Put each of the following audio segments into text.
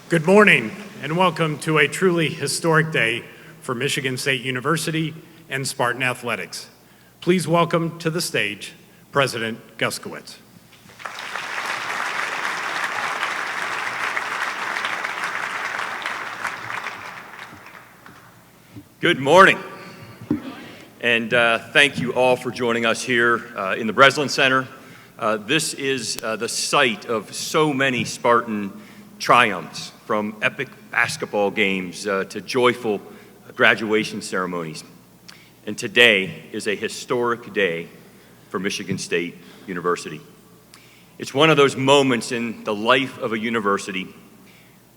Good morning, and welcome to a truly historic day for Michigan State University and Spartan Athletics. Please welcome to the stage President Guskiewicz. Good morning, and thank you all for joining us here in the Breslin Center. This is the site of so many Spartan triumphs, from epic basketball games to joyful graduation ceremonies. And today is a historic day for Michigan State University. It's one of those moments in the life of a university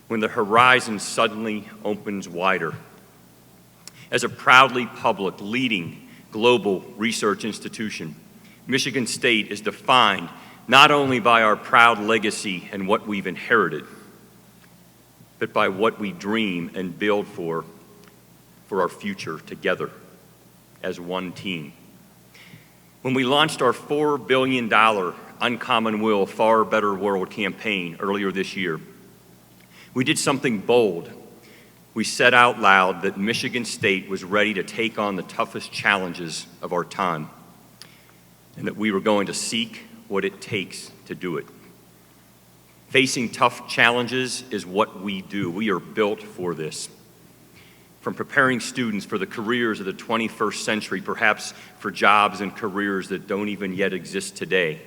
when the horizon suddenly opens wider. As a proudly public, leading global research institution, Michigan State is defined not only by our proud legacy and what we've inherited, but by what we dream and build for our future together as one team. When we launched our $4 billion Uncommon Will, Far Better World campaign earlier this year, we did something bold. We said out loud that Michigan State was ready to take on the toughest challenges of our time, and that we were going to seek what it takes to do it. Facing tough challenges is what we do. We are built for this. From preparing students for the careers of the 21st century, perhaps for jobs and careers that don't even yet exist today,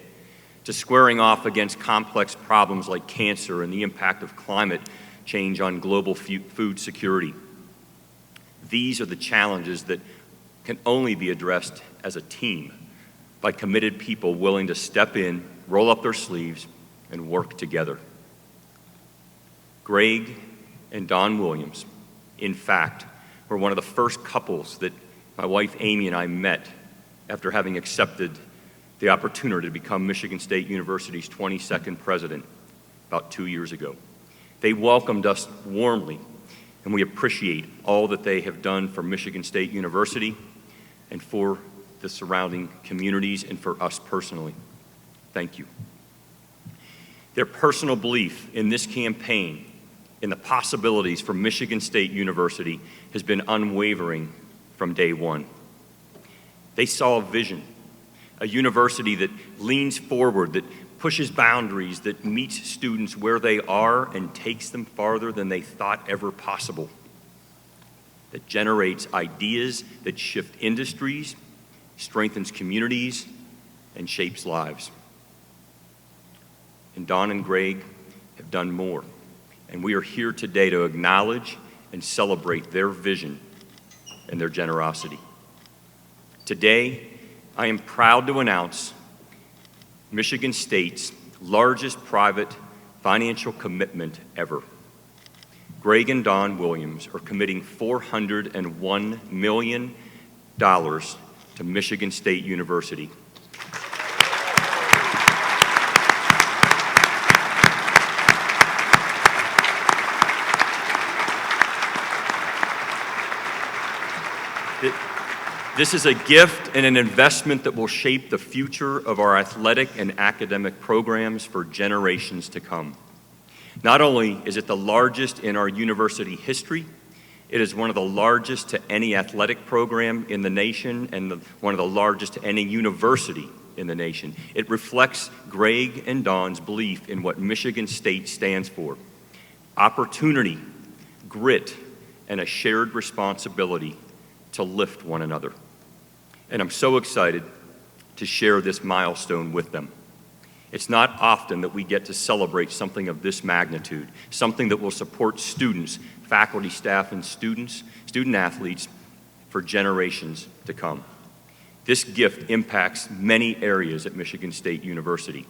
to squaring off against complex problems like cancer and the impact of climate change on global food security. These are the challenges that can only be addressed as a team by committed people willing to step in, roll up their sleeves, and work together. Greg and Don Williams, in fact, were one of the first couples that my wife Amy and I met after having accepted the opportunity to become Michigan State University's 22nd president about 2 years ago. They welcomed us warmly, and we appreciate all that they have done for Michigan State University and for the surrounding communities and for us personally. Thank you. Their personal belief in this campaign, in the possibilities for Michigan State University, has been unwavering from day one. They saw a vision, a university that leans forward, that pushes boundaries, that meets students where they are and takes them farther than they thought ever possible, that generates ideas that shift industries, strengthens communities, and shapes lives. And Don and Greg have done more, and we are here today to acknowledge and celebrate their vision and their generosity. Today, I am proud to announce Michigan State's largest private financial commitment ever. Greg and Don Williams are committing $401 million to Michigan State University. This is a gift and an investment that will shape the future of our athletic and academic programs for generations to come. Not only is it the largest in our university history, it is one of the largest to any athletic program in the nation and one of the largest to any university in the nation. It reflects Greg and Don's belief in what Michigan State stands for: opportunity, grit, and a shared responsibility to lift one another. And I'm so excited to share this milestone with them. It's not often that we get to celebrate something of this magnitude, something that will support students, faculty, staff, and student athletes for generations to come. This gift impacts many areas at Michigan State University,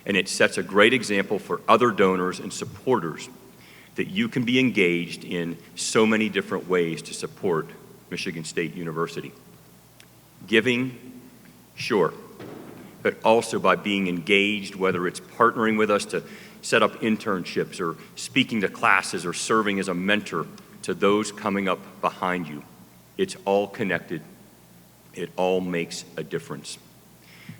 and it sets a great example for other donors and supporters that you can be engaged in so many different ways to support Michigan State University. Giving, sure, but also by being engaged, whether it's partnering with us to set up internships or speaking to classes or serving as a mentor to those coming up behind you. It's all connected. It all makes a difference.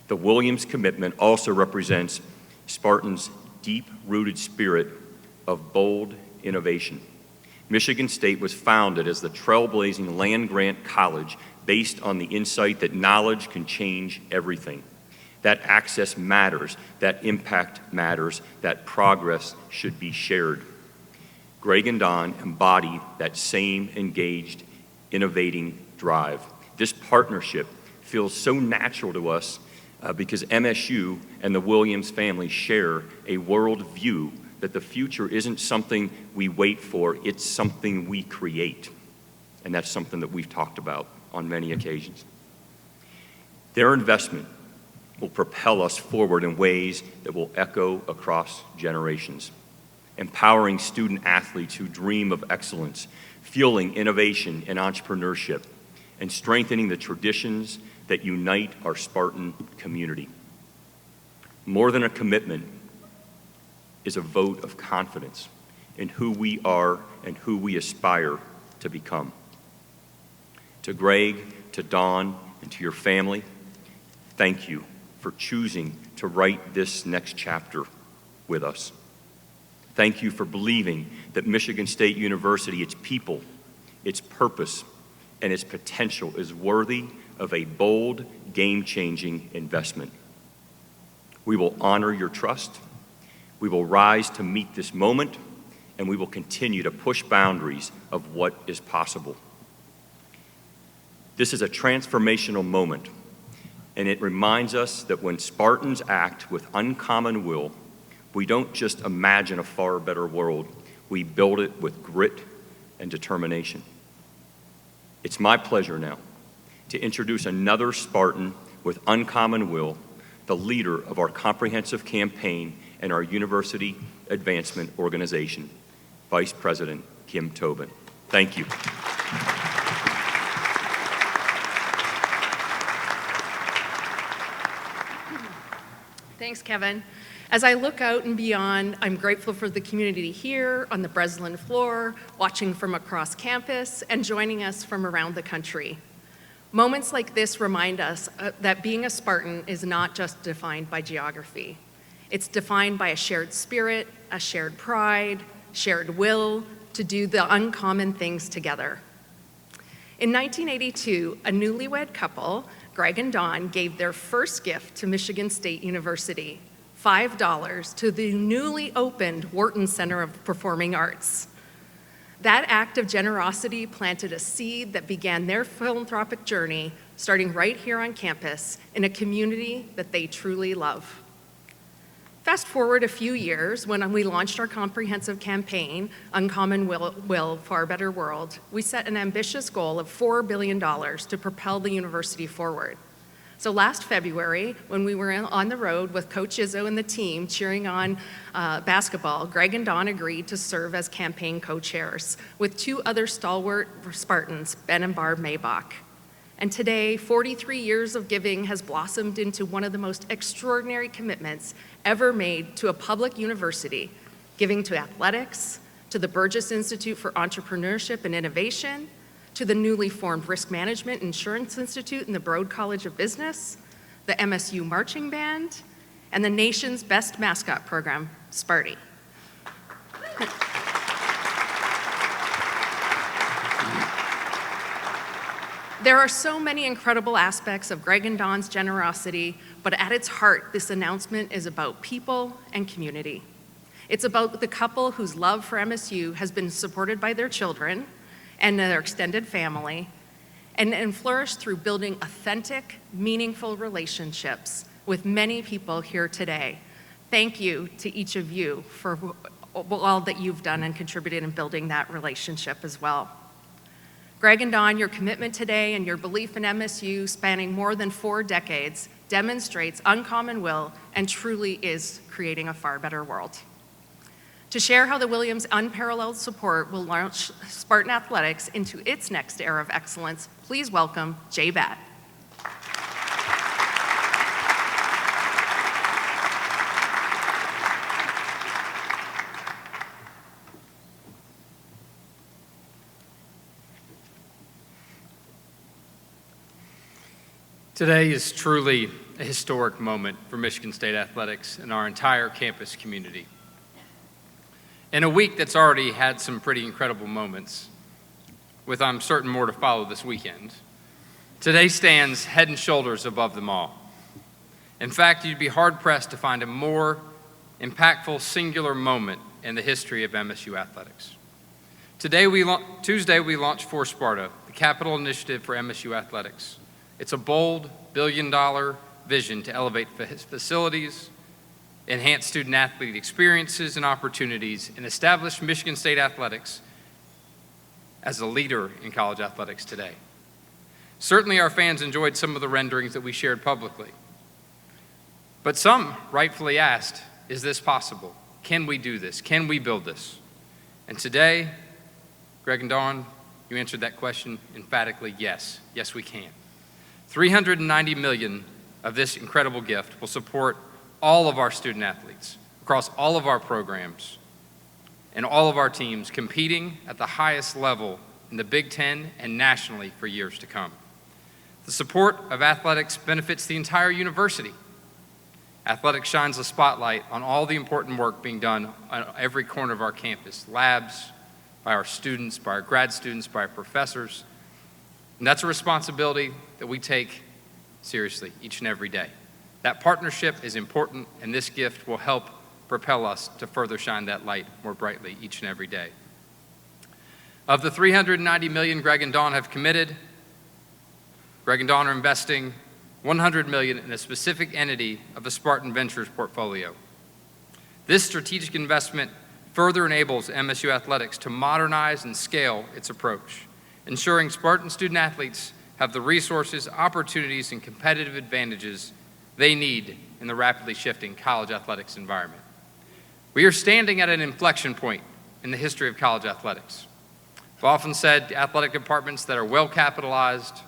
The Williams commitment also represents Spartan's deep-rooted spirit of bold innovation. Michigan State was founded as the trailblazing land-grant college based on the insight that knowledge can change everything, that access matters, that impact matters, that progress should be shared. Greg and Don embody that same engaged, innovating drive. This partnership feels so natural to us because MSU and the Williams family share a worldview that the future isn't something we wait for, it's something we create. And that's something that we've talked about on many occasions. Their investment will propel us forward in ways that will echo across generations, empowering student athletes who dream of excellence, fueling innovation and entrepreneurship, and strengthening the traditions that unite our Spartan community. More than a commitment is a vote of confidence in who we are and who we aspire to become. To Greg, to Dawn, and to your family, thank you for choosing to write this next chapter with us. Thank you for believing that Michigan State University, its people, its purpose, and its potential is worthy of a bold, game-changing investment. We will honor your trust. We will rise to meet this moment, and we will continue to push boundaries of what is possible. This is a transformational moment, and it reminds us that when Spartans act with uncommon will, we don't just imagine a far better world, we build it with grit and determination. It's my pleasure now to introduce another Spartan with uncommon will, the leader of our comprehensive campaign and our University Advancement Organization, Vice President Kim Tobin. Thank you. Thanks, Kevin. As I look out and beyond, I'm grateful for the community here on the Breslin floor, watching from across campus, and joining us from around the country. Moments like this remind us that being a Spartan is not just defined by geography. It's defined by a shared spirit, a shared pride, shared will to do the uncommon things together. In 1982, a newlywed couple, Greg and Dawn, gave their first gift to Michigan State University, $5 to the newly opened Wharton Center of Performing Arts. That act of generosity planted a seed that began their philanthropic journey, starting right here on campus in a community that they truly love. Fast forward a few years, when we launched our comprehensive campaign, Uncommon Will, Far Better World, we set an ambitious goal of $4 billion to propel the university forward. So last February, when we were on the road with Coach Izzo and the team cheering on basketball, Greg and Dawn agreed to serve as campaign co-chairs with two other stalwart Spartans, Ben and Barb Maybach. And today, 43 years of giving has blossomed into one of the most extraordinary commitments ever made to a public university, giving to athletics, to the Burgess Institute for Entrepreneurship and Innovation, to the newly formed Risk Management Insurance Institute and the Broad College of Business, the MSU Marching Band, and the nation's best mascot program, Sparty. There are so many incredible aspects of Greg and Dawn's generosity, but at its heart, this announcement is about people and community. It's about the couple whose love for MSU has been supported by their children and their extended family, and flourished through building authentic, meaningful relationships with many people here today. Thank you to each of you for all that you've done and contributed in building that relationship as well. Greg and Dawn, your commitment today and your belief in MSU spanning more than 4 decades demonstrates uncommon will and truly is creating a far better world. To share how the Williams' unparalleled support will launch Spartan Athletics into its next era of excellence, please welcome Jay Batt. Today is truly a historic moment for Michigan State Athletics and our entire campus community. In a week that's already had some pretty incredible moments, with I'm certain more to follow this weekend, today stands head and shoulders above them all. In fact, you'd be hard-pressed to find a more impactful singular moment in the history of MSU athletics. Tuesday, we launched For Sparta, the capital initiative for MSU athletics. It's a bold, billion-dollar vision to elevate facilities, enhance student-athlete experiences and opportunities, and establish Michigan State athletics as a leader in college athletics today. Certainly, our fans enjoyed some of the renderings that we shared publicly. But some rightfully asked, is this possible? Can we do this? Can we build this? And today, Greg and Dawn, you answered that question emphatically, yes. Yes, we can. $390 million of this incredible gift will support all of our student athletes across all of our programs and all of our teams competing at the highest level in the Big Ten and nationally for years to come. The support of athletics benefits the entire university. Athletics shines a spotlight on all the important work being done on every corner of our campus, labs, by our students, by our grad students, by our professors. And that's a responsibility that we take seriously each and every day. That partnership is important, and this gift will help propel us to further shine that light more brightly each and every day. Of the $390 million Greg and Dawn have committed, Greg and Dawn are investing $100 million in a specific entity of the Spartan Ventures portfolio. This strategic investment further enables MSU athletics to modernize and scale its approach, ensuring Spartan student athletes have the resources, opportunities, and competitive advantages they need in the rapidly shifting college athletics environment. We are standing at an inflection point in the history of college athletics. I've often said athletic departments that are well capitalized,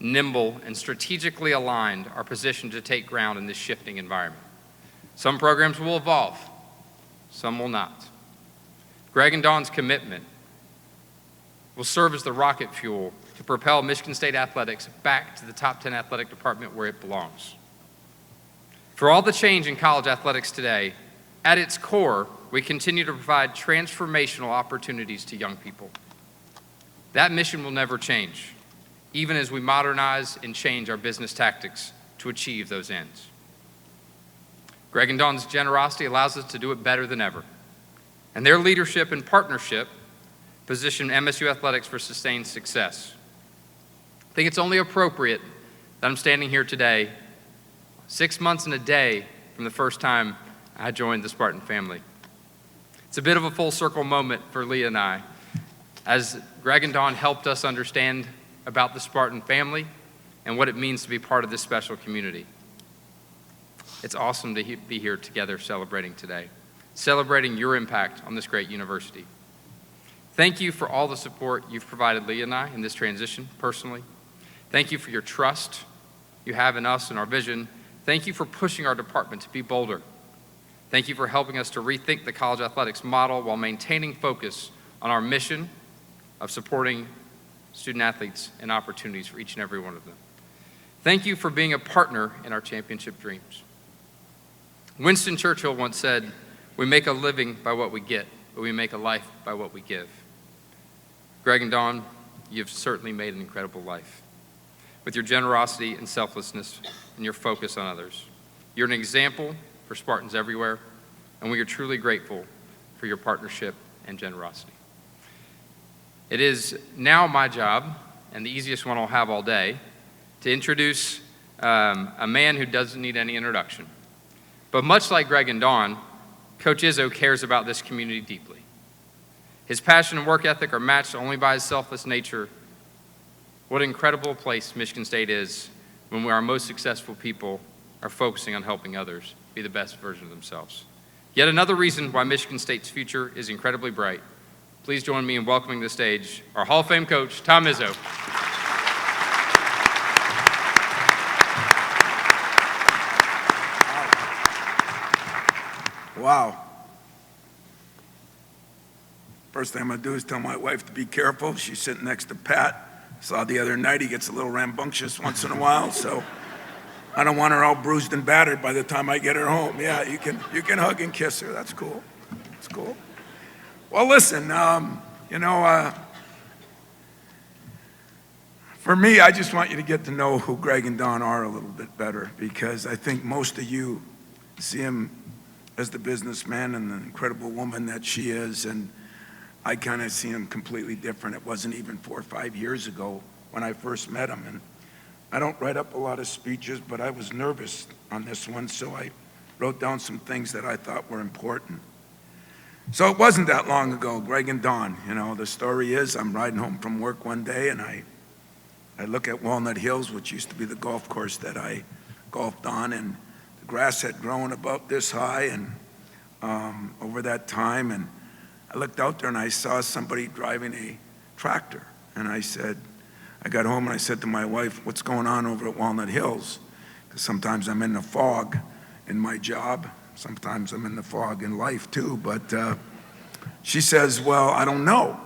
nimble, and strategically aligned are positioned to take ground in this shifting environment. Some programs will evolve, some will not. Greg and Dawn's commitment will serve as the rocket fuel to propel Michigan State athletics back to the top 10 athletic department where it belongs. For all the change in college athletics today, at its core, we continue to provide transformational opportunities to young people. That mission will never change, even as we modernize and change our business tactics to achieve those ends. Greg and Dawn's generosity allows us to do it better than ever, and their leadership and partnership position MSU athletics for sustained success. I think it's only appropriate that I'm standing here today, 6 months and a day from the first time I joined the Spartan family. It's a bit of a full circle moment for Leah and I, as Greg and Dawn helped us understand about the Spartan family and what it means to be part of this special community. It's awesome to be here together celebrating today, celebrating your impact on this great university. Thank you for all the support you've provided Leah and I in this transition personally. Thank you for your trust you have in us and our vision. Thank you for pushing our department to be bolder. Thank you for helping us to rethink the college athletics model while maintaining focus on our mission of supporting student athletes and opportunities for each and every one of them. Thank you for being a partner in our championship dreams. Winston Churchill once said, "We make a living by what we get, but we make a life by what we give." Greg and Dawn, you've certainly made an incredible life with your generosity and selflessness and your focus on others. You're an example for Spartans everywhere, and we are truly grateful for your partnership and generosity. It is now my job, and the easiest one I'll have all day, to introduce a man who doesn't need any introduction. But much like Greg and Dawn, Coach Izzo cares about this community deeply. His passion and work ethic are matched only by his selfless nature. What an incredible place Michigan State is when our most successful people are focusing on helping others be the best version of themselves. Yet another reason why Michigan State's future is incredibly bright. Please join me in welcoming to the stage our Hall of Fame coach, Tom Izzo. Wow. First thing I'm going to do is tell my wife to be careful. She's sitting next to Pat. Saw the other night he gets a little rambunctious once in a while, so I don't want her all bruised and battered by the time I get her home. Yeah, you can hug and kiss her. That's cool. That's cool. Well, listen, for me, I just want you to get to know who Greg and Dawn are a little bit better, because I think most of you see him as the businessman and the incredible woman that she is, and I kind of see him completely different. It wasn't even 4 or 5 years ago when I first met him, and I don't write up a lot of speeches, but I was nervous on this one, so I wrote down some things that I thought were important. So it wasn't that long ago, Greg and Dawn, the story is I'm riding home from work one day, and I look at Walnut Hills, which used to be the golf course that I golfed on, and the grass had grown about this high and over that time, and I looked out there and I saw somebody driving a tractor, and I got home and I said to my wife, what's going on over at Walnut Hills? Because sometimes I'm in the fog in my job, sometimes I'm in the fog in life too, but she says, well, I don't know.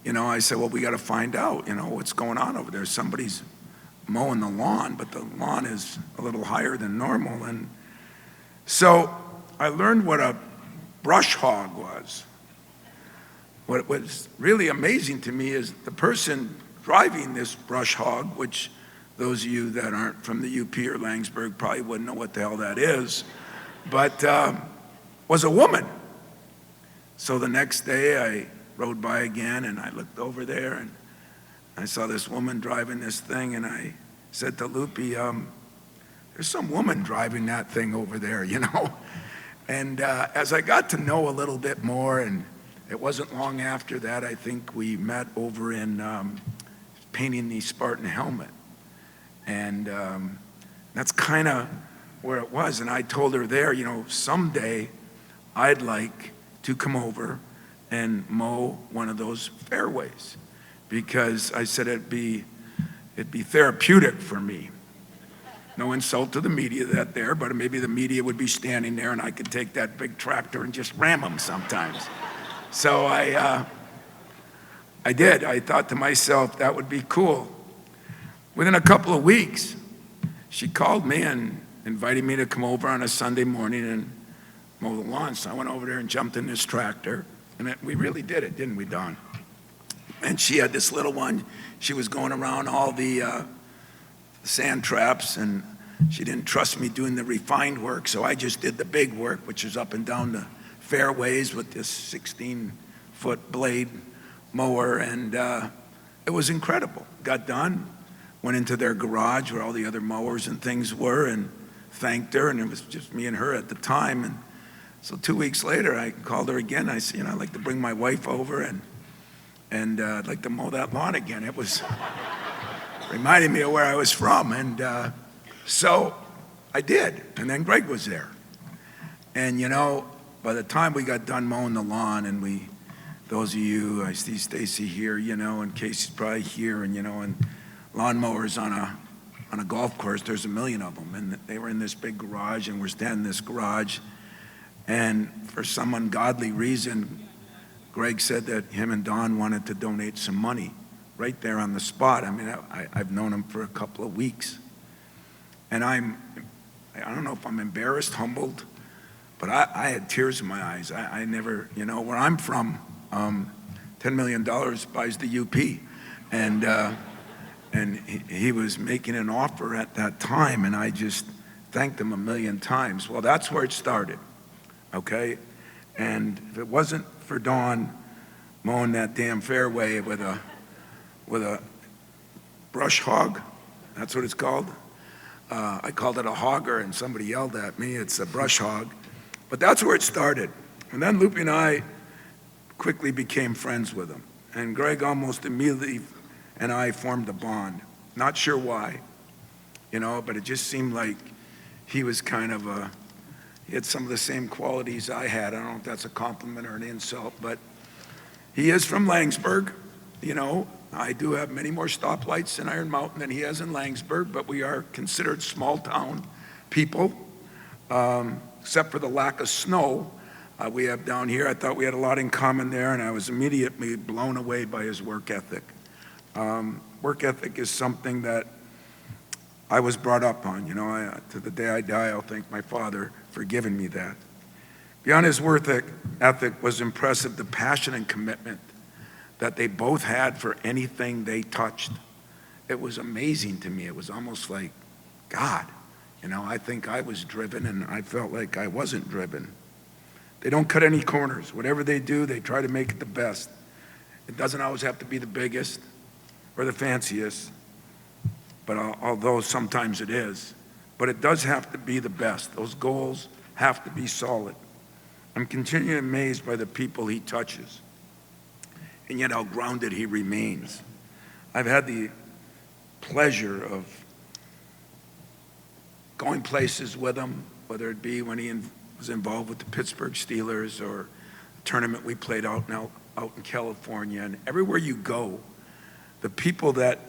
I said, well, we got to find out, what's going on over there. Somebody's mowing the lawn, but the lawn is a little higher than normal. And so I learned what a brush hog was. What was really amazing to me is the person driving this brush hog, which those of you that aren't from the UP or Langsburg probably wouldn't know what the hell that is, but was a woman. So the next day I rode by again and I looked over there and I saw this woman driving this thing, and I said to Loopy, there's some woman driving that thing over there, And as I got to know a little bit more, and it wasn't long after that, I think we met over in painting the Spartan helmet. And that's kind of where it was. And I told her there, someday I'd like to come over and mow one of those fairways, because I said it'd be therapeutic for me. No insult to the media but maybe the media would be standing there and I could take that big tractor and just ram them sometimes. So I did. I thought to myself, that would be cool. Within a couple of weeks, she called me and invited me to come over on a Sunday morning and mow the lawn. So I went over there and jumped in this tractor. And we really did it, didn't we, Dawn? And she had this little one. She was going around all the sand traps, and she didn't trust me doing the refined work, so I just did the big work, which is up and down the fairways with this 16-foot blade mower, and it was incredible. Got done, went into their garage where all the other mowers and things were, and thanked her, and it was just me and her at the time. And so 2 weeks later, I called her again. I said, I'd like to bring my wife over and I'd like to mow that lawn again. It was reminding me of where I was from. And so I did. And then Greg was there. And, by the time we got done mowing the lawn, and those of you, I see Stacy here, and Casey's probably here, and, and lawnmowers on a golf course, there's a million of them. And they were in this big garage, and we're standing in this garage. And for some ungodly reason, Greg said that him and Dawn wanted to donate some money right there on the spot. I mean, I've known him for a couple of weeks. And I don't know if I'm embarrassed, humbled, but I had tears in my eyes. I never, where I'm from, $10 million buys the UP. And he was making an offer at that time, and I just thanked him a million times. Well, that's where it started. Okay, and if it wasn't for Dawn mowing that damn fairway with a brush hog, that's what it's called. I called it a hogger, and somebody yelled at me. It's a brush hog, but that's where it started. And then Loopy and I quickly became friends with him, and Greg almost immediately and I formed a bond. Not sure why, but it just seemed like he was kind of he had some of the same qualities I had. I don't know if that's a compliment or an insult, but he is from Langsburg. I do have many more stoplights in Iron Mountain than he has in Langsburg, but we are considered small town people, except for the lack of snow we have down here. I thought we had a lot in common there, and I was immediately blown away by his work ethic. Work ethic is something that I was brought up on. To the day I die, I'll thank my father for giving me that. Beyond his work ethic was impressive the passion and commitment that they both had for anything they touched. It was amazing to me. It was almost like, God, I think I was driven and I felt like I wasn't driven. They don't cut any corners. Whatever they do, they try to make it the best. It doesn't always have to be the biggest or the fanciest, but although sometimes it is, but it does have to be the best. Those goals have to be solid. I'm continually amazed by the people he touches, and yet how grounded he remains. I've had the pleasure of going places with him, whether it be when he was involved with the Pittsburgh Steelers or a tournament we played out in California. And everywhere you go, the people that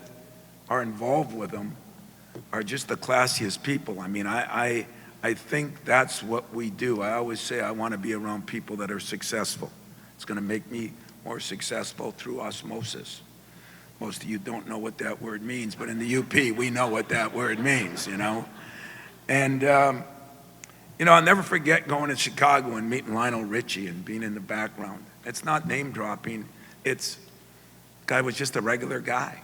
are involved with him are just the classiest people. I mean, I think that's what we do. I always say I want to be around people that are successful. It's going to make me more successful through osmosis. Most of you don't know what that word means, but in the UP, we know what that word means, And, I'll never forget going to Chicago and meeting Lionel Richie and being in the background. It's not name dropping. The guy was just a regular guy.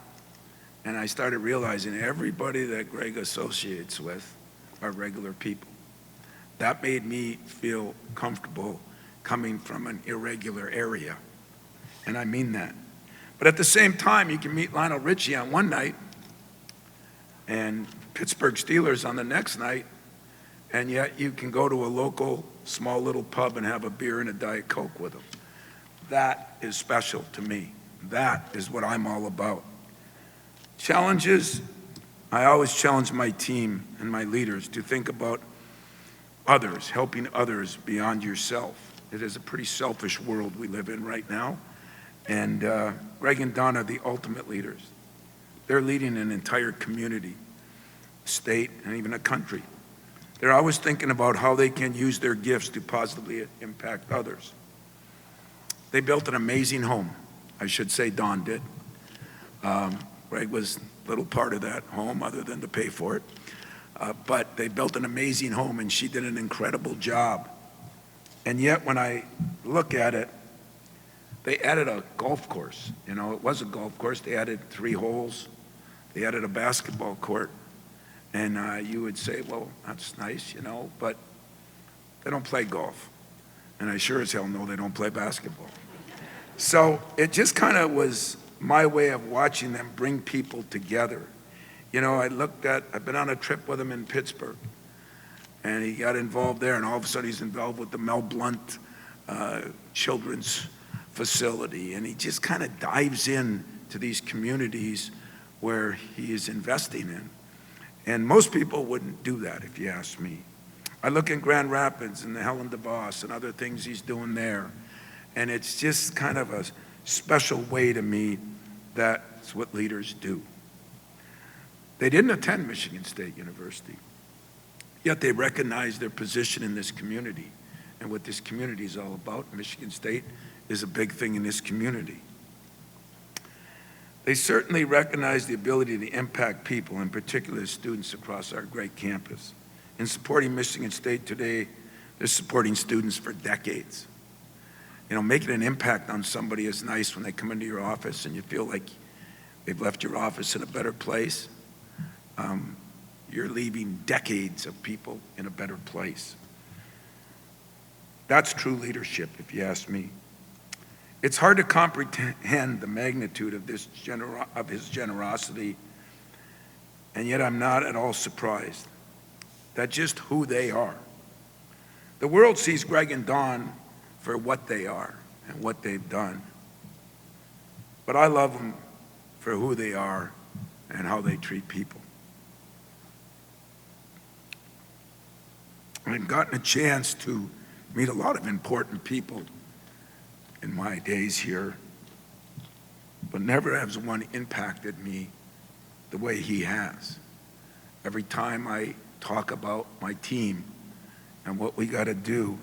And I started realizing everybody that Greg associates with are regular people. That made me feel comfortable coming from an irregular area. And I mean that. But at the same time, you can meet Lionel Richie on one night and Pittsburgh Steelers on the next night, and yet you can go to a local small little pub and have a beer and a Diet Coke with them. That is special to me. That is what I'm all about. Challenges, I always challenge my team and my leaders to think about others, helping others beyond yourself. It is a pretty selfish world we live in right now. And Greg and Don are the ultimate leaders. They're leading an entire community, state, and even a country. They're always thinking about how they can use their gifts to positively impact others. They built an amazing home. I should say Don did. Greg was a little part of that home other than to pay for it. But they built an amazing home, and she did an incredible job. And yet when I look at it, they added a golf course. It was a golf course. They added 3 holes. They added a basketball court. And you would say, well, that's nice, but they don't play golf. And I sure as hell know they don't play basketball. So it just kind of was my way of watching them bring people together. I've been on a trip with him in Pittsburgh, and he got involved there, and all of a sudden he's involved with the Mel Blount Children's Facility, and he just kind of dives in to these communities where he is investing in. And most people wouldn't do that, if you ask me. I look in Grand Rapids and the Helen DeVos and other things he's doing there, and it's just kind of a special way to me. That's what leaders do. They didn't attend Michigan State University, yet they recognize their position in this community and what this community is all about. Michigan State is a big thing in this community. They certainly recognize the ability to impact people, in particular students across our great campus. In supporting Michigan State today, they're supporting students for decades. Making an impact on somebody is nice when they come into your office and you feel like they've left your office in a better place. You're leaving decades of people in a better place. That's true leadership, if you ask me. It's hard to comprehend the magnitude of his generosity, and yet I'm not at all surprised. That's just who they are. The world sees Greg and Don for what they are and what they've done. But I love them for who they are and how they treat people. I've gotten a chance to meet a lot of important people in my days here, but never has one impacted me the way he has. Every time I talk about my team and what we got to do,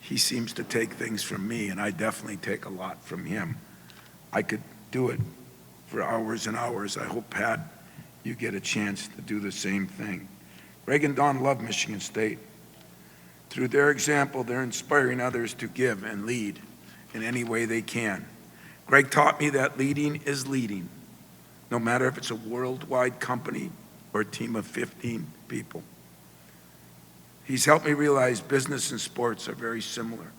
he seems to take things from me, and I definitely take a lot from him. I could do it for hours and hours. I hope, Pat, you get a chance to do the same thing. Greg and Don love Michigan State. Through their example, they're inspiring others to give and lead in any way they can. Greg taught me that leading is leading, no matter if it's a worldwide company or a team of 15 people. He's helped me realize business and sports are very similar.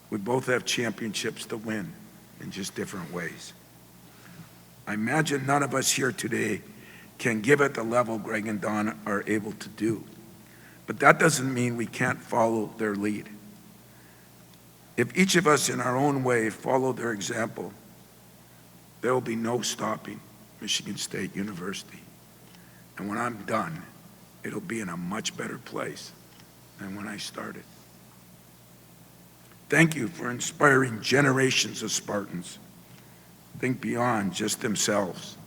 We both have championships to win in just different ways. I imagine none of us here today can give at the level Greg and Don are able to do. But that doesn't mean we can't follow their lead. If each of us in our own way follow their example, there will be no stopping Michigan State University. And when I'm done, it'll be in a much better place than when I started. Thank you for inspiring generations of Spartans. Think beyond just themselves.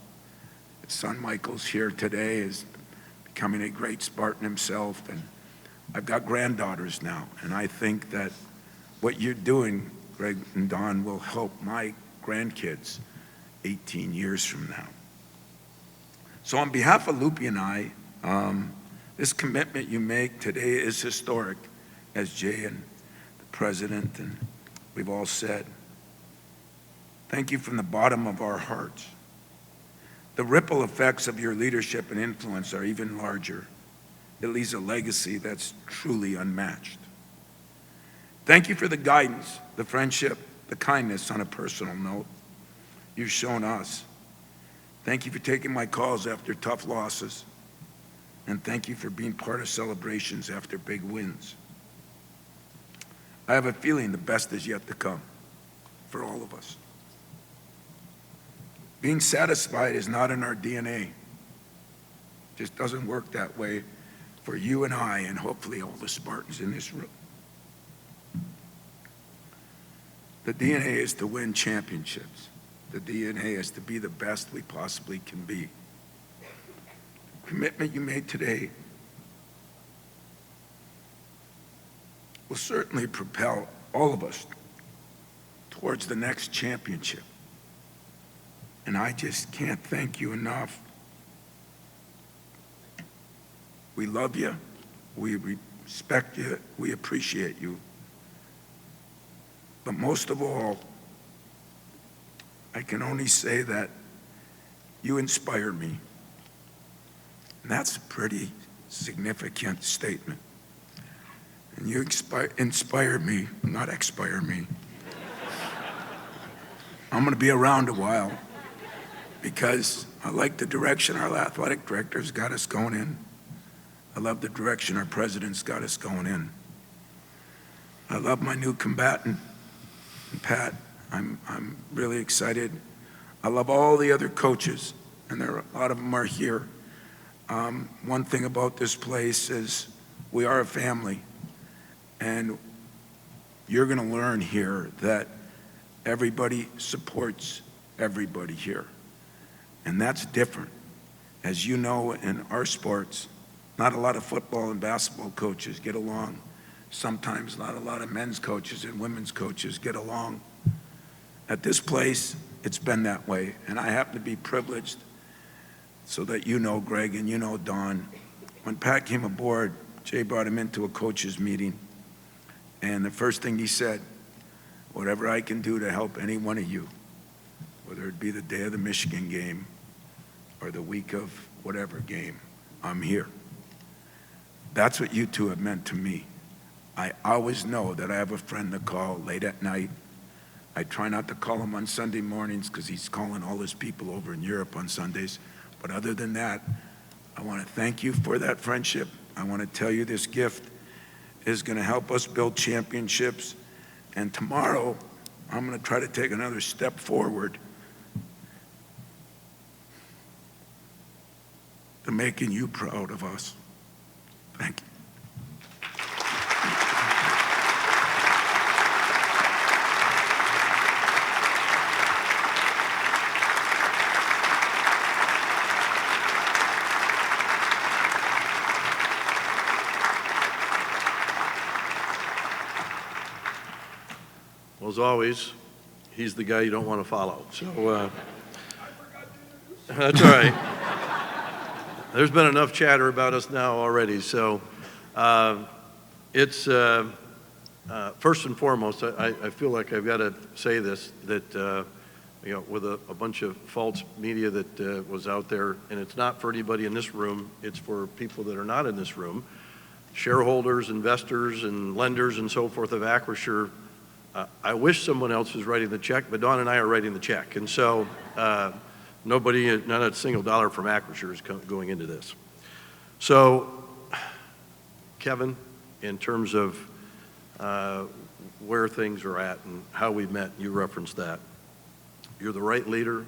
His son Michael's here today, is becoming a great Spartan himself, and I've got granddaughters now, and I think that what you're doing, Greg and Don, will help my grandkids 18 years from now. So on behalf of Loopy and I, this commitment you make today is historic, as Jay and the president and we've all said. Thank you from the bottom of our hearts. The ripple effects of your leadership and influence are even larger. It leaves a legacy that's truly unmatched. Thank you for the guidance, the friendship, the kindness on a personal note you've shown us. Thank you for taking my calls after tough losses. And thank you for being part of celebrations after big wins. I have a feeling the best is yet to come for all of us. Being satisfied is not in our DNA. It just doesn't work that way for you and I, and hopefully all the Spartans in this room. The DNA is to win championships. The DNA is to be the best we possibly can be. The commitment you made today will certainly propel all of us towards the next championship. And I just can't thank you enough. We love you, we respect you, we appreciate you. But most of all, I can only say that you inspire me. And that's a pretty significant statement. And you inspire me, not expire me. I'm going to be around a while because I like the direction our athletic director's got us going in. I love the direction our president's got us going in. I love my new combatant, Pat. I'm really excited. I love all the other coaches, and a lot of them are here. One thing about this place is we are a family, and you're going to learn here that everybody supports everybody here. And that's different. As you know, in our sports, not a lot of football and basketball coaches get along. Sometimes not a lot of men's coaches and women's coaches get along. At this place, it's been that way. And I happen to be privileged, so that you know, Greg, and you know, Don. When Pat came aboard, Jay brought him into a coaches meeting. And the first thing he said, whatever I can do to help any one of you, whether it be the day of the Michigan game or the week of whatever game, I'm here. That's what you two have meant to me. I always know that I have a friend to call late at night. I try not to call him on Sunday mornings because he's calling all his people over in Europe on Sundays. But other than that, I want to thank you for that friendship. I want to tell you this gift is going to help us build championships. And tomorrow, I'm going to try to take another step forward to making you proud of us. Thank you. Well, as always, he's the guy you don't want to follow. So that's all right. There's been enough chatter about us now already. So It's, first and foremost, I feel like I've got to say this, that, with a bunch of false media that was out there, and it's not for anybody in this room, it's for people that are not in this room, shareholders, investors, and lenders and so forth of Acrisure. I wish someone else was writing the check, but Dawn and I are writing the check. And so not a single dollar from Acrisure is going into this. So, Kevin, in terms of where things are at and how we met, you referenced that. You're the right leader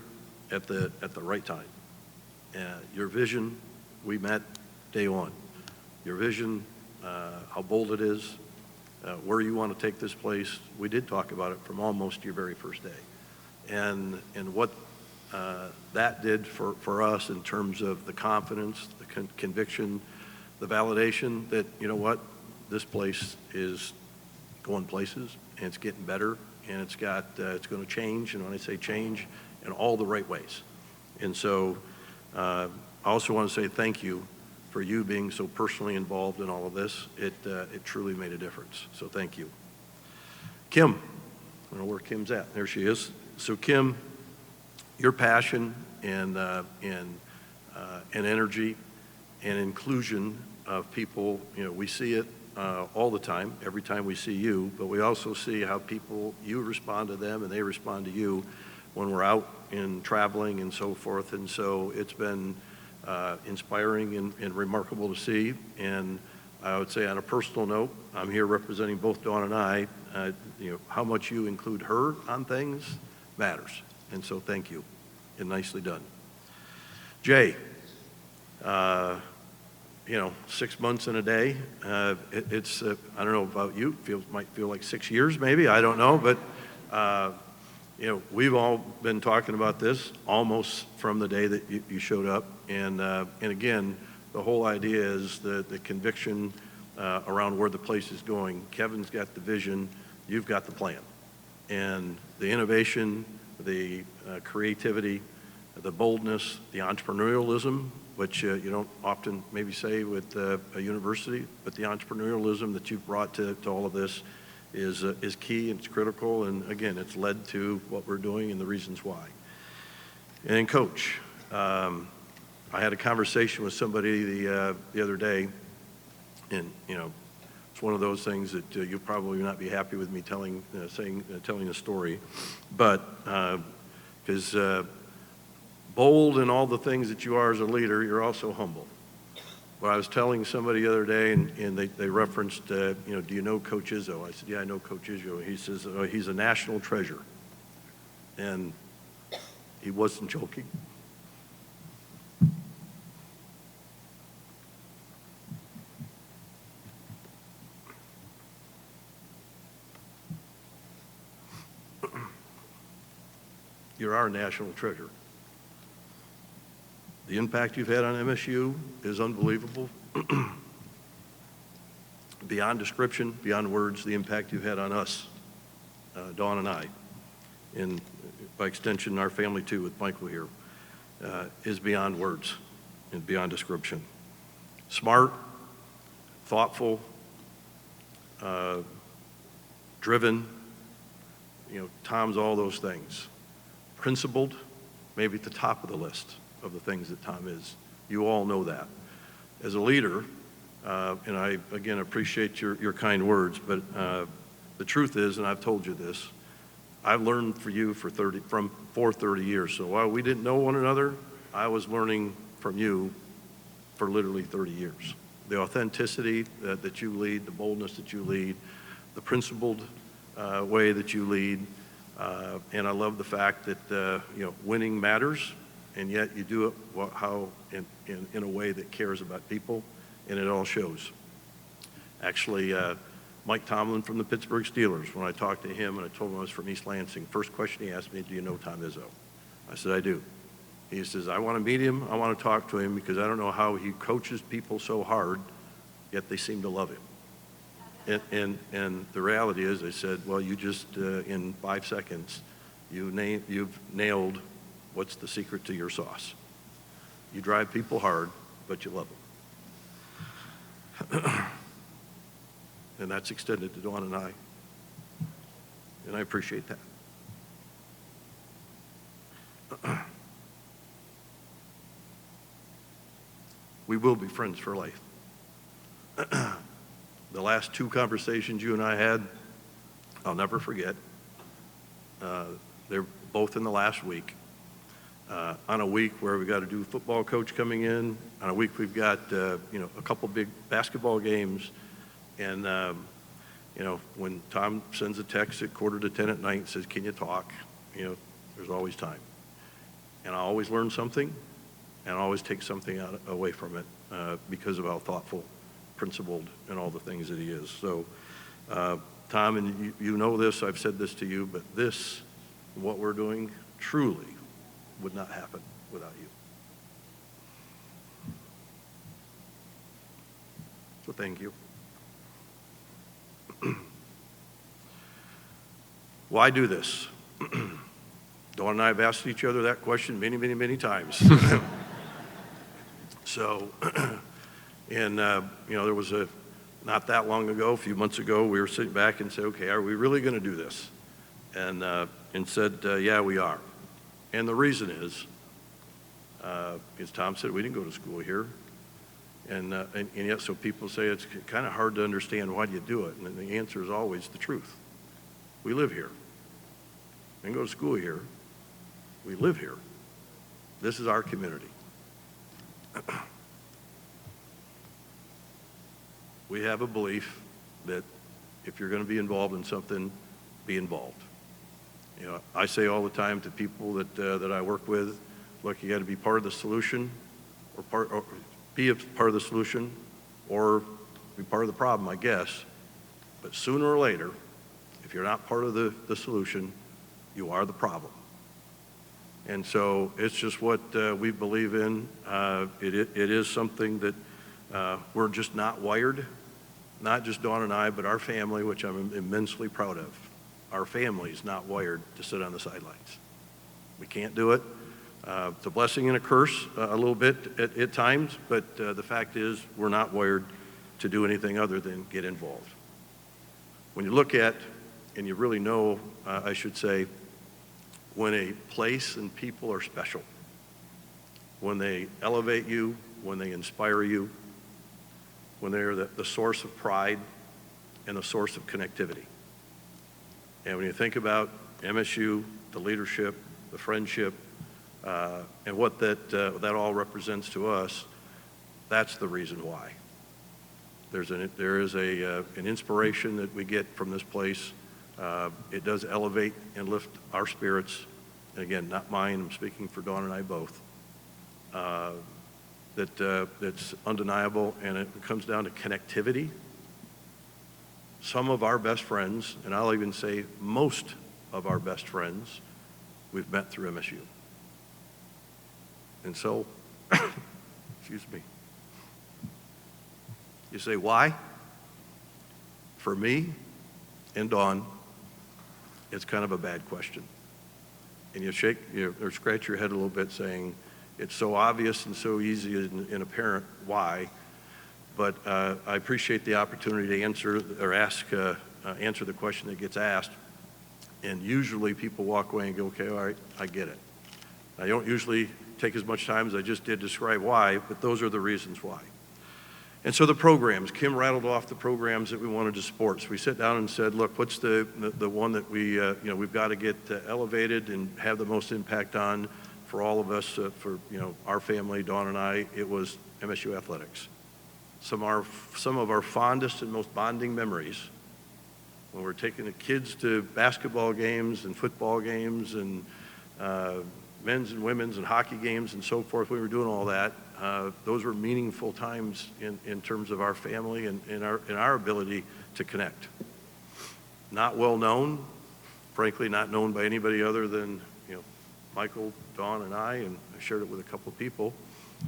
at the right time. Your vision, we met day one. Your vision, how bold it is, where you want to take this place. We did talk about it from almost your very first day. And what that did for us in terms of the confidence, the conviction, the validation that, you know what, this place is going places and it's getting better and it's going to change. And when I say change, in all the right ways. And so I also want to say thank you for you being so personally involved in all of this. It truly made a difference. So thank you. Kim, I don't know where Kim's at. There she is. So Kim, your passion and energy and inclusion of people, we see it all the time, every time we see you, but we also see how you respond to them and they respond to you when we're out and traveling and so forth. And so it's been inspiring and remarkable to see. And I would say on a personal note, I'm here representing both Dawn and I, how much you include her on things matters. And so thank you, and nicely done. Jay, 6 months and a day. It's I don't know about you, might feel like 6 years maybe, I don't know, but we've all been talking about this almost from the day that you showed up. And again, the whole idea is the conviction around where the place is going. Kevin's got the vision, you've got the plan. And the innovation, the creativity, the boldness, the entrepreneurialism, which you don't often maybe say with a university, but the entrepreneurialism that you've brought to all of this is key and it's critical. And again, it's led to what we're doing and the reasons why. And then Coach, I had a conversation with somebody the other day, and it's one of those things that you'll probably not be happy with me telling the story, but because bold in all the things that you are as a leader, you're also humble. But I was telling somebody the other day, and they referenced, do you know Coach Izzo? I said, yeah, I know Coach Izzo. He says, oh, he's a national treasure. And he wasn't joking. You're our national treasure. The impact you've had on MSU is unbelievable. Beyond description, beyond words, the impact you've had on us, Dawn and I, and by extension, our family too with Michael here, is beyond words and beyond description. Smart, thoughtful, driven, Tom's all those things. Principled, maybe at the top of the list of the things that Tom is. You all know that. As a leader, and I, again, appreciate your kind words, but the truth is, and I've told you this, I've learned for you for 30 years. So while we didn't know one another, I was learning from you for literally 30 years. The authenticity that you lead, the boldness that you lead, the principled way that you lead, and I love the fact that winning matters, and yet you do it in a way that cares about people, and it all shows. Actually, Mike Tomlin from the Pittsburgh Steelers, when I talked to him and I told him I was from East Lansing, first question he asked me, do you know Tom Izzo? I said, I do. He says, I want to meet him, I want to talk to him, because I don't know how he coaches people so hard, yet they seem to love him. And the reality is, I said, well, you just, in 5 seconds, you've nailed what's the secret to your sauce. You drive people hard, but you love them. and that's extended to Dawn and I. And I appreciate that. We will be friends for life. The last 2 conversations you and I had, I'll never forget. They're both in the last week. On a week where we got a new football coach coming in, on a week we've got a couple big basketball games, and when Tom sends a text at 9:45 at night and says, "Can you talk?" There's always time, and I always learn something, and I always take something away from it because of how thoughtful, principled, and all the things that he is. So, Tom, and you know this, I've said this to you, but this, what we're doing, truly would not happen without you. So thank you. Why do this? Dawn and I have asked each other that question many, many, many times. So, and there was not that long ago, a few months ago, we were sitting back and said, okay, are we really going to do this? And said, yeah, we are. And the reason is, as Tom said, we didn't go to school here. And yet, so people say it's kind of hard to understand why do you do it. And the answer is always the truth. We live here. We didn't go to school here. We live here. This is our community. We have a belief that if you're going to be involved in something, be involved. I say all the time to people that I work with, look, you got to be part of the solution, or be a part of the solution, or be part of the problem, I guess. But sooner or later, if you're not part of the solution, you are the problem. And so it's just what we believe in. It is something that we're just not wired, not just Dawn and I, but our family, which I'm immensely proud of. Our family's not wired to sit on the sidelines. We can't do it. It's a blessing and a curse a little bit at times, but the fact is we're not wired to do anything other than get involved. When you look at, and you really know, I should say, when a place and people are special, when they elevate you, when they inspire you, when they're the source of pride and the source of connectivity. And when you think about MSU, the leadership, the friendship, and what that all represents to us, that's the reason why. There is an inspiration that we get from this place. It does elevate and lift our spirits. And again, not mine, I'm speaking for Dawn and I both. That's undeniable, and it comes down to connectivity. Some of our best friends, and I'll even say most of our best friends, we've met through MSU. And so, excuse me. You say, why? For me and Dawn, it's kind of a bad question. And you shake, or scratch your head a little bit saying, it's so obvious and so easy and apparent why. But I appreciate the opportunity to answer the question that gets asked. And usually people walk away and go, okay, all right, I get it. I don't usually take as much time as I just did to describe why, but those are the reasons why. And so the programs, Kim rattled off the programs that we wanted to support. So we sat down and said, look, what's the one that we've got to get elevated and have the most impact on for all of us, for our family, Dawn and I. It was MSU athletics. Some of our fondest and most bonding memories when we're taking the kids to basketball games and football games and men's and women's and hockey games and so forth. We were doing all that. Those were meaningful times in terms of our family and in our ability to connect. Not well known, frankly, not known by anybody other than Michael, Dawn, and I shared it with a couple of people.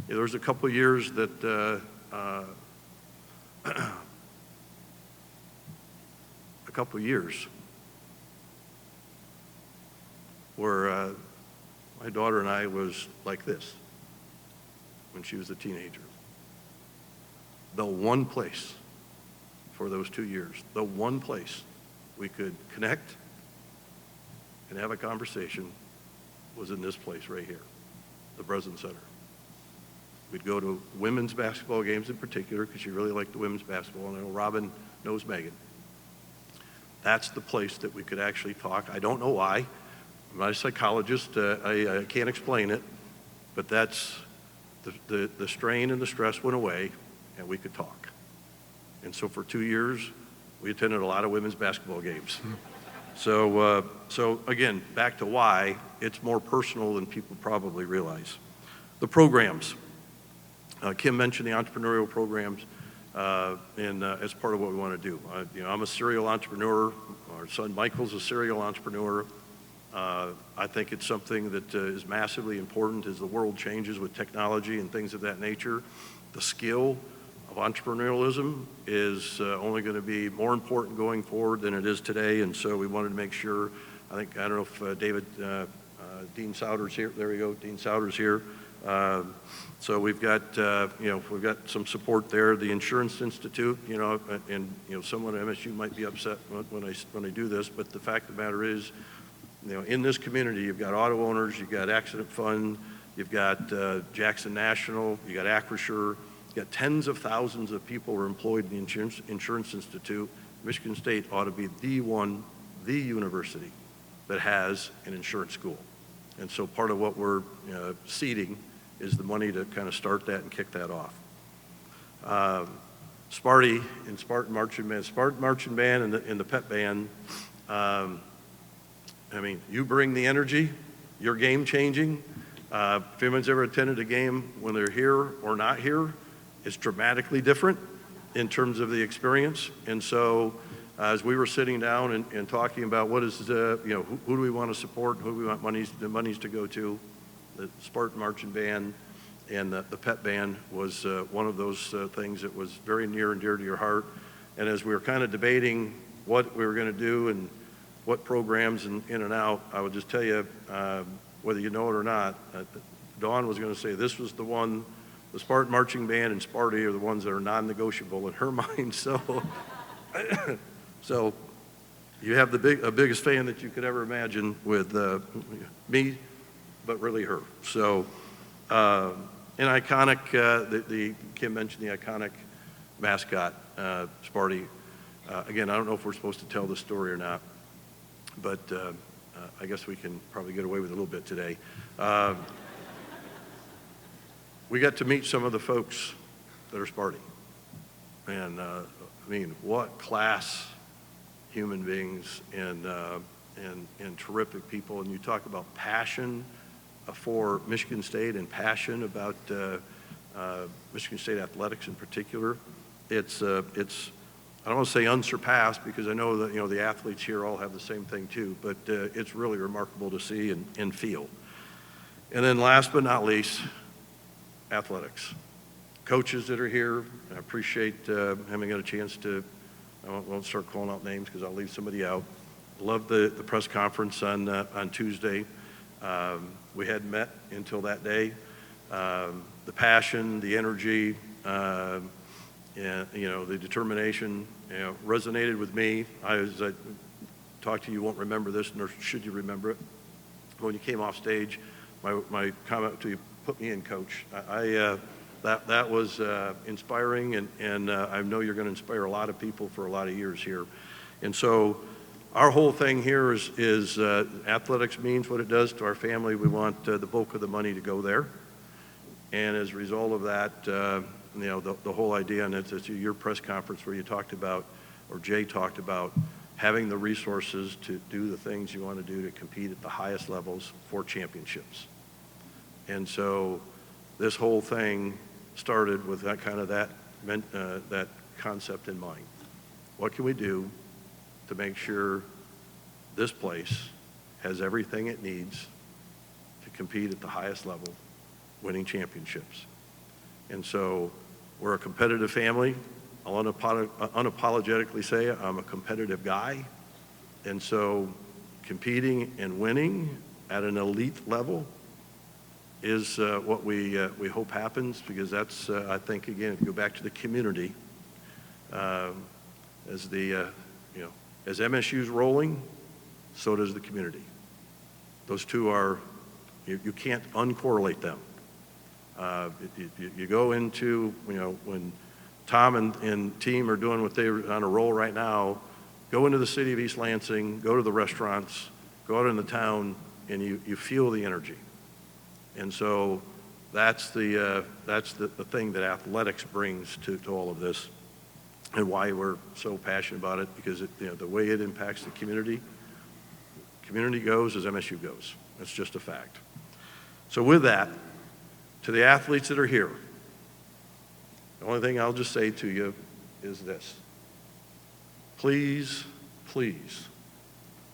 There was a couple of years that where my daughter and I was like this when she was a teenager. The one place for those 2 years, the one place we could connect and have a conversation was in this place right here, the Breslin Center. We'd go to women's basketball games in particular because she really liked the women's basketball, and I know Robin knows Megan. That's the place that we could actually talk. I don't know why. I'm not a psychologist. I can't explain it, but that's the strain and the stress went away, and we could talk. And so for 2 years, we attended a lot of women's basketball games. So again, back to why, it's more personal than people probably realize. The programs. Kim mentioned the entrepreneurial programs, and as part of what we want to do. I'm a serial entrepreneur. Our son Michael's a serial entrepreneur. I think it's something that is massively important as the world changes with technology and things of that nature. The skill of entrepreneurialism is only going to be more important going forward than it is today, and so we wanted to make sure, I don't know if Dean Souter's here, there we go, Dean Souter's here. So we've got some support there. The Insurance Institute, and someone at MSU might be upset when I do this, but the fact of the matter is, in this community, you've got auto owners, you've got accident fund, you've got Jackson National, you've got Acrisure, you've got tens of thousands of people who are employed in the Insurance Institute. Michigan State ought to be the university that has an insurance school. And so part of what we're seeding is the money to kind of start that and kick that off. Sparty and Spartan Marching Band. Spartan Marching Band and the pep band, you bring the energy, you're game changing. If anyone's ever attended a game when they're here or not here, it's dramatically different in terms of the experience. And so as we were sitting down and talking about what is, who do we want to support, who do we want the monies to go to, the Spartan Marching Band and the pep band was one of those things that was very near and dear to your heart. And as we were kind of debating what we were going to do and what programs and in and out, I would just tell you, whether you know it or not, Dawn was going to say this was the one, the Spartan Marching Band and Sparty are the ones that are non-negotiable in her mind. So you have the biggest fan that you could ever imagine with me, but really her. So an iconic, Kim mentioned the iconic mascot, Sparty. Again, I don't know if we're supposed to tell the story or not, but I guess we can probably get away with it a little bit today. We got to meet some of the folks that are Sparty. And what class human beings and terrific people. And you talk about passion for Michigan State and passion about Michigan State athletics in particular. It's I don't want to say unsurpassed because I know that the athletes here all have the same thing too, but it's really remarkable to see and feel. And then last but not least, athletics. Coaches that are here, I appreciate having got a chance to, I won't start calling out names because I'll leave somebody out. Loved the press conference on Tuesday. We hadn't met until that day. The passion, the energy, and the determination, resonated with me. As I talked to you, won't remember this, nor should you remember it. When you came off stage, my comment to you, put me in, coach. That was inspiring, and I know you're going to inspire a lot of people for a lot of years here. And so our whole thing here is athletics means what it does to our family. We want the bulk of the money to go there. And as a result of that, the whole idea, and it's your press conference where you talked about, or Jay talked about, having the resources to do the things you want to do to compete at the highest levels for championships. And so this whole thing started with that kind of that concept in mind. What can we do to make sure this place has everything it needs to compete at the highest level, winning championships? And so we're a competitive family. I'll unapologetically say I'm a competitive guy. And so competing and winning at an elite level is what we hope happens, because that's, I think, again, if you go back to the community, as as MSU's rolling, so does the community. Those two are, you can't uncorrelate them. You go into, when Tom and team are doing what they're on a roll right now, go into the city of East Lansing, go to the restaurants, go out in the town, and you feel the energy. And so that's the thing that athletics brings to all of this, and why we're so passionate about it, because the way it impacts the community goes as MSU goes. That's just a fact. So with that, to the athletes that are here, the only thing I'll just say to you is this. Please, please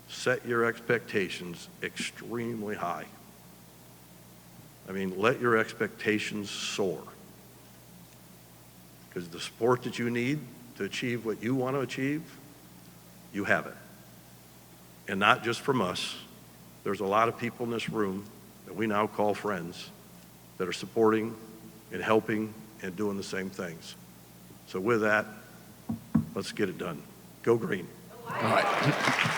set your expectations extremely high. I mean, let your expectations soar. Because the support that you need to achieve what you want to achieve, you have it. And not just from us. There's a lot of people in this room that we now call friends that are supporting and helping and doing the same things. So with that, let's get it done. Go green. All right.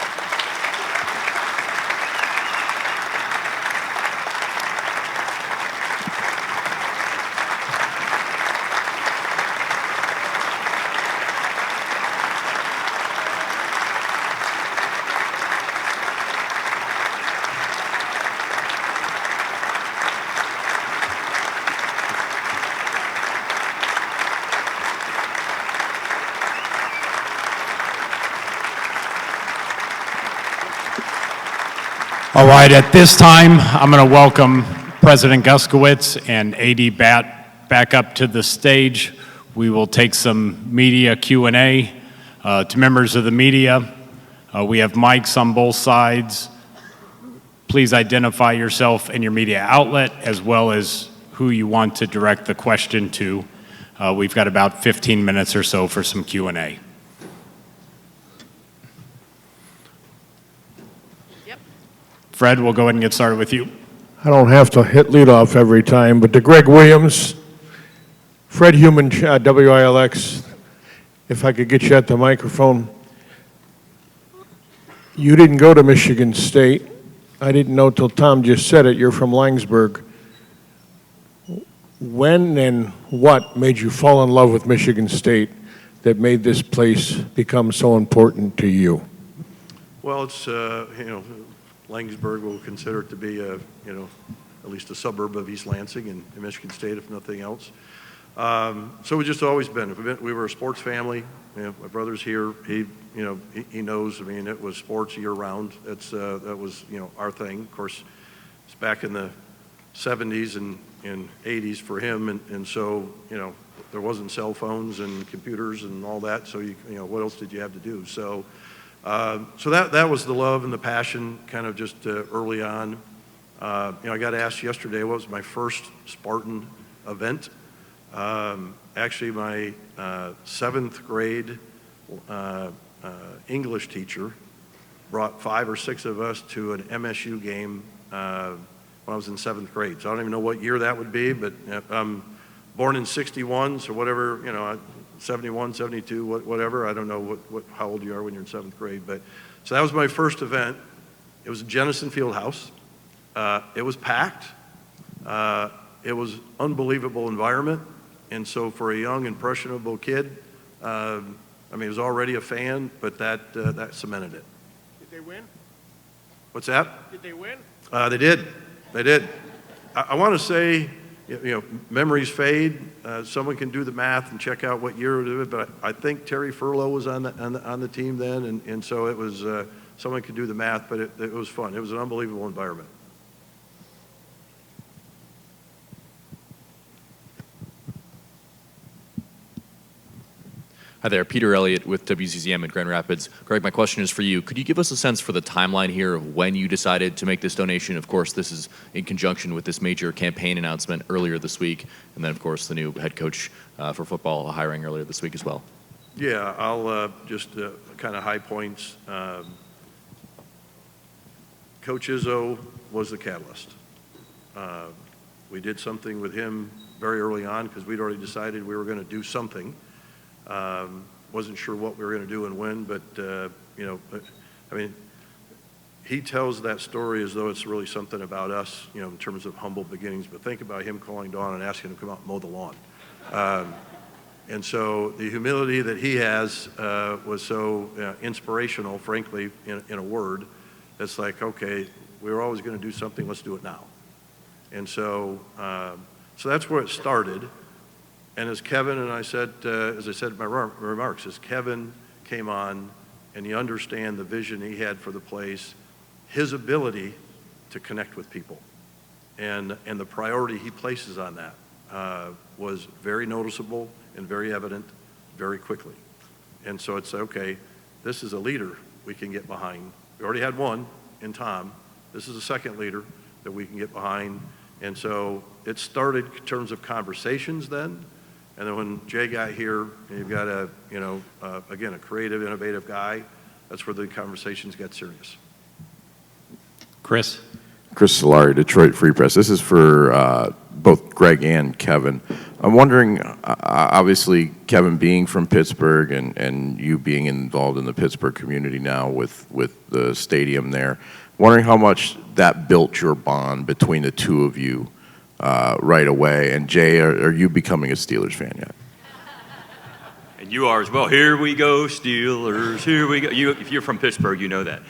All right, at this time, I'm going to welcome President Guskiewicz and AD Batt back up to the stage. We will take some media Q&A. To members of the media, we have mics on both sides. Please identify yourself and your media outlet, as well as who you want to direct the question to. We've got about 15 minutes or so for some Q&A. Fred, we'll go ahead and get started with you. I don't have to hit leadoff every time, but to Greg Williams, Fred Human, WILX, if I could get you at the microphone. You didn't go to Michigan State. I didn't know till Tom just said it. You're from Langsberg. When and what made you fall in love with Michigan State that made this place become so important to you? Well, it's, Langsberg will consider it to be at least a suburb of East Lansing and Michigan State, if nothing else. So we've just always been. We were a sports family. My brother's here. He knows. I mean, it was sports year round. That was our thing. Of course, it's back in the 70s and 80s for him, and so there wasn't cell phones and computers and all that. So what else did you have to do? So that was the love and the passion, kind of just early on. I got asked yesterday what was my first Spartan event. Actually, my 7th grade English teacher brought 5 or 6 of us to an MSU game when I was in 7th grade. So I don't even know what year that would be, but I'm born in '61, so whatever, 71, 72, whatever. I don't know how old you are when you're in 7th grade, but so that was my first event. It was at Jennison Fieldhouse. It was packed. It was unbelievable environment, and so for a young, impressionable kid, I mean, he was already a fan, but that cemented it. Did they win? What's that? Did they win? They did. They did. I want to say, memories fade. Someone can do the math and check out what year it was, but I think Terry Furlow was on the team then, and so it was. Someone could do the math, but it was fun. It was an unbelievable environment. Hi there, Peter Elliott with WCCM in Grand Rapids. Greg, my question is for you. Could you give us a sense for the timeline here of when you decided to make this donation? Of course, this is in conjunction with this major campaign announcement earlier this week, and then, of course, the new head coach for football hiring earlier this week as well. Yeah, I'll just kind of high points. Coach Izzo was the catalyst. We did something with him very early on because we'd already decided we were going to do something. wasn't sure what we were going to do and when, but, I mean, he tells that story as though it's really something about us, in terms of humble beginnings, but think about him calling Dawn and asking him to come out and mow the lawn. And so the humility that he has was so inspirational, frankly, in a word. It's like, okay, we were always going to do something, let's do it now. And so that's where it started. And as Kevin and I said, as I said in my remarks, as Kevin came on and you understand the vision he had for the place, his ability to connect with people and the priority he places on that was very noticeable and very evident very quickly. And so it's, okay, this is a leader we can get behind. We already had one in Tom. This is a second leader that we can get behind. And so it started in terms of conversations then. And then when Jay got here, and you've got again, a creative, innovative guy, that's where the conversations get serious. Chris? Chris Solari, Detroit Free Press. This is for both Greg and Kevin. I'm wondering, obviously, Kevin being from Pittsburgh and you being involved in the Pittsburgh community now with the stadium there, wondering how much that built your bond between the two of you right away. And Jay, are you becoming a Steelers fan yet? And you are as well. Here we go, Steelers. Here we go. If you're from Pittsburgh, you know that.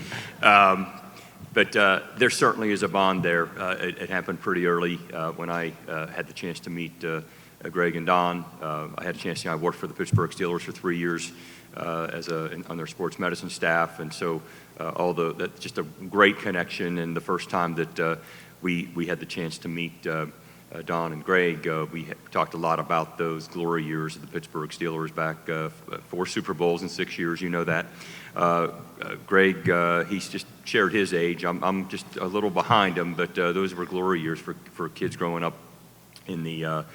But there certainly is a bond there. It happened pretty early when I had the chance to meet Greg and Don. I had a chance I worked for the Pittsburgh Steelers for 3 years on their sports medicine staff, and so that's just a great connection. And the first time that we had the chance to meet Don and Greg, we talked a lot about those glory years of the Pittsburgh Steelers back 4 Super Bowls in 6 years. You know that. Greg, he's just shared his age. I'm just a little behind him, but those were glory years for kids growing up in the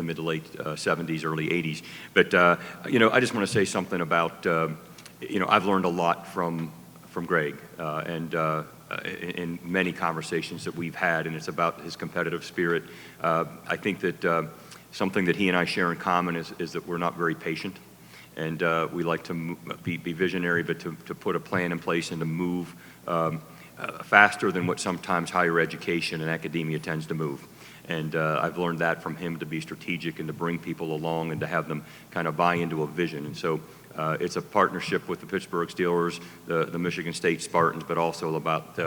mid to late 70s, early 80s. But I just want to say something about I've learned a lot from Greg and in many conversations that we've had, and it's about his competitive spirit. I think that something that he and I share in common is that we're not very patient. And we like to be visionary, but to put a plan in place and to move faster than what sometimes higher education and academia tends to move. And I've learned that from him, to be strategic and to bring people along and to have them kind of buy into a vision. And so it's a partnership with the Pittsburgh Steelers, the Michigan State Spartans, but also about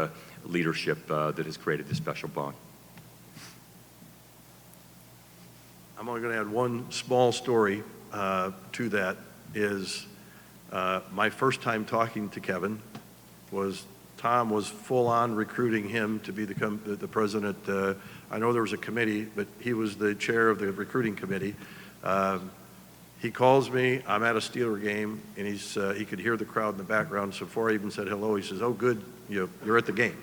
leadership that has created this special bond. I'm only going to add one small story to that. Is my first time talking to Kevin was Tom was full on recruiting him to be the president. I know there was a committee, but he was the chair of the recruiting committee. He calls me, I'm at a Steeler game, and he could hear the crowd in the background. So before I even said hello, he says, "Oh, good, you're at the game."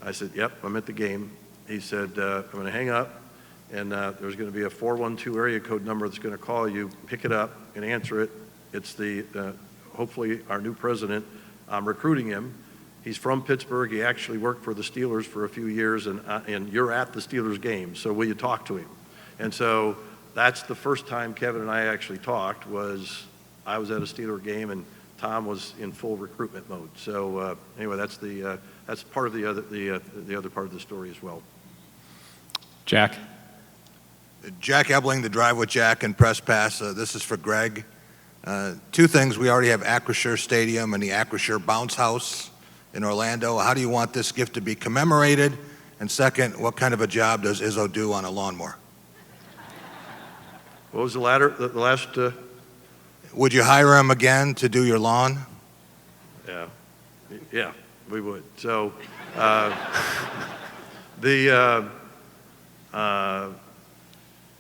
I said, "Yep, I'm at the game." He said, "I'm going to hang up, and there's going to be a 412 area code number that's going to call you. Pick it up and answer it. It's hopefully our new president. I'm recruiting him. He's from Pittsburgh. He actually worked for the Steelers for a few years, and you're at the Steelers game, so will you talk to him?" And so that's the first time Kevin and I actually talked. I was at a Steeler game, and Tom was in full recruitment mode. So anyway, that's part of the other part of the story as well. Jack? Jack Ebling, the Drive with Jack and Press Pass. This is for Greg. 2 things. We already have Acrisure Stadium and the Acrisure Bounce House in Orlando. How do you want this gift to be commemorated? And second, what kind of a job does Izzo do on a lawnmower? What was the last? Would you hire him again to do your lawn? Yeah, we would. So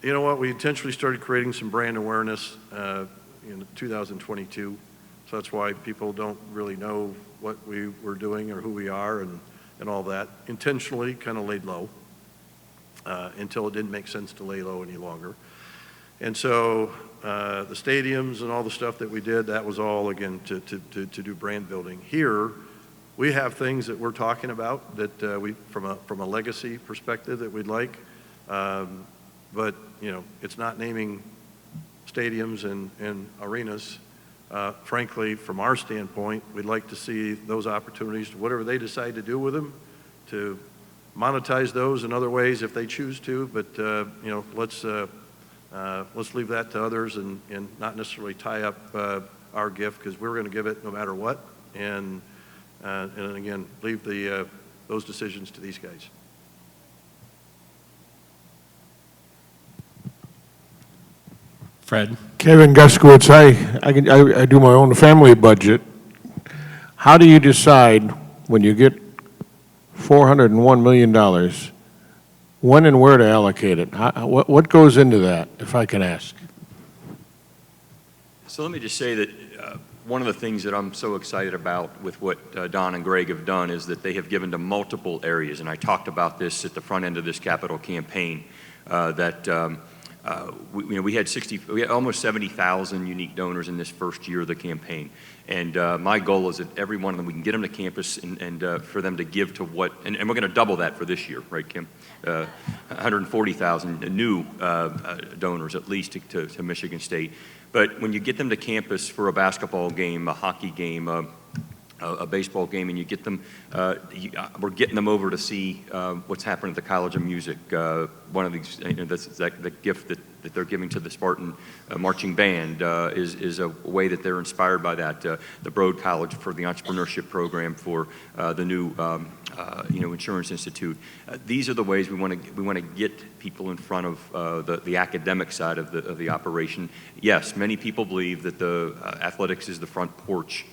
you know what? We intentionally started creating some brand awareness in 2022. So that's why people don't really know what we were doing or who we are and all that. Intentionally kind of laid low until it didn't make sense to lay low any longer. And so the stadiums and all the stuff that we did, that was all, again, to do brand building. Here, we have things that we're talking about that we, from a legacy perspective, that we'd like. But, it's not naming stadiums and arenas. Frankly, from our standpoint, we'd like to see those opportunities, whatever they decide to do with them, to monetize those in other ways if they choose to. But let's leave that to others and not necessarily tie up our gift, because we're going to give it no matter what. And again, leave those decisions to these guys. Fred? Kevin Guskiewicz, I do my own family budget. How do you decide when you get $401 million, when and where to allocate it? What goes into that, if I can ask? So let me just say that one of the things that I'm so excited about with what Don and Greg have done is that they have given to multiple areas, and I talked about this at the front end of this capital campaign, we had almost 70,000 unique donors in this first year of the campaign. And my goal is that every one of them, we can get them to campus and for them to give to what, and we're going to double that for this year, right, Kim? 140,000 new donors at least to Michigan State. But when you get them to campus for a basketball game, a hockey game, a baseball game, and you get them, we're getting them over to see what's happening at the College of Music. One of these, the gift that they're giving to the Spartan marching band is a way that they're inspired by that. The Broad College for the entrepreneurship program for the new Insurance Institute. These are the ways we want to get people in front of the academic side of the operation. Yes, many people believe that the athletics is the front porch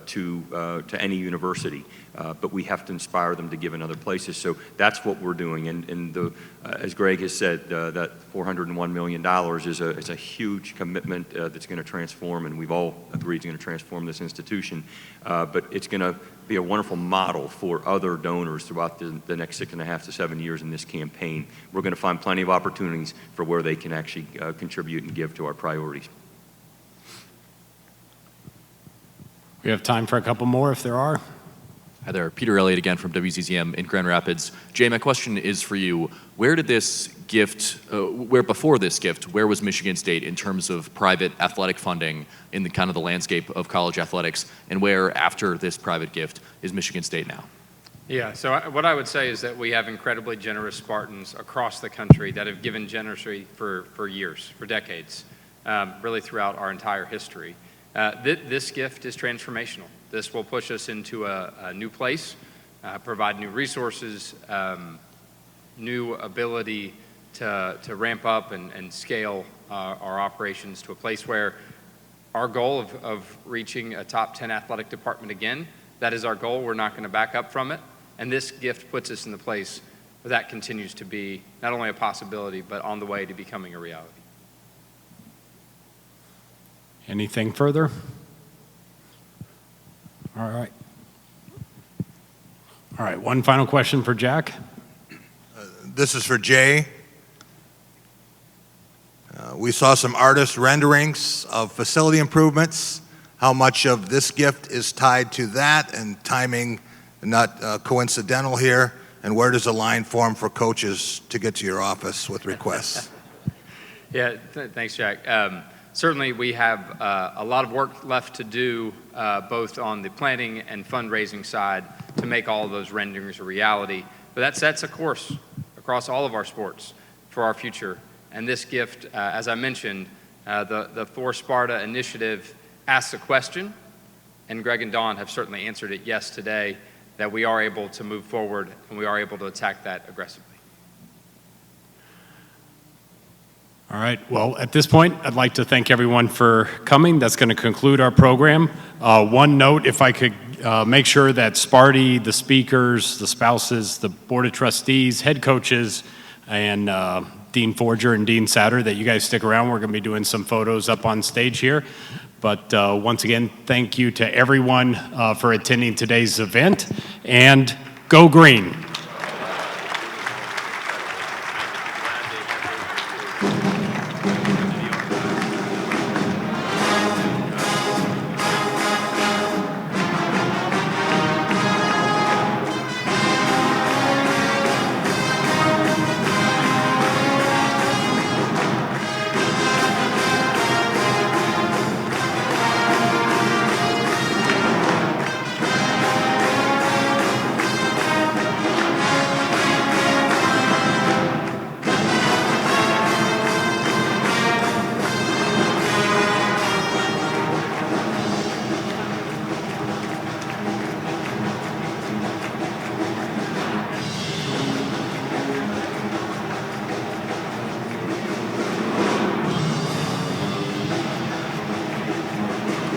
to any university, but we have to inspire them to give in other places. So that's what we're doing. And as Greg has said, that $401 million is a huge commitment that's going to transform, and we've all agreed it's going to transform this institution. But it's going to be a wonderful model for other donors throughout the next 6.5 to 7 years in this campaign. We're going to find plenty of opportunities for where they can actually contribute and give to our priorities. We have time for a couple more if there are. Hi there, Peter Elliott again from WCZM in Grand Rapids. Jay, my question is for you. Where did this gift, before this gift, where was Michigan State in terms of private athletic funding in the kind of the landscape of college athletics, and where after this private gift is Michigan State now? Yeah, so what I would say is that we have incredibly generous Spartans across the country that have given generously for years, for decades, really throughout our entire history. This gift is transformational. This will push us into a new place, provide new resources, new ability to ramp up and scale our operations to a place where our goal of reaching a top 10 athletic department again, that is our goal. We're not going to back up from it. And this gift puts us in the place where that continues to be not only a possibility, but on the way to becoming a reality. Anything further? All right. All right, one final question for Jack. This is for Jay. We saw some artist renderings of facility improvements. How much of this gift is tied to that, and timing not coincidental here? And where does the line form for coaches to get to your office with requests? Yeah, thanks, Jack. Certainly, we have a lot of work left to do, both on the planning and fundraising side, to make all of those renderings a reality. But that sets a course across all of our sports for our future. And this gift, as I mentioned, the For Sparta initiative asks a question, and Greg and Dawn have certainly answered it yes today, that we are able to move forward and we are able to attack that aggressively. All right, well, at this point, I'd like to thank everyone for coming. That's going to conclude our program. One note, if I could make sure that Sparty, the speakers, the spouses, the Board of Trustees, head coaches, and Dean Forger and Dean Satter, that you guys stick around. We're going to be doing some photos up on stage here. But once again, thank you to everyone for attending today's event, and go green.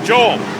Joel.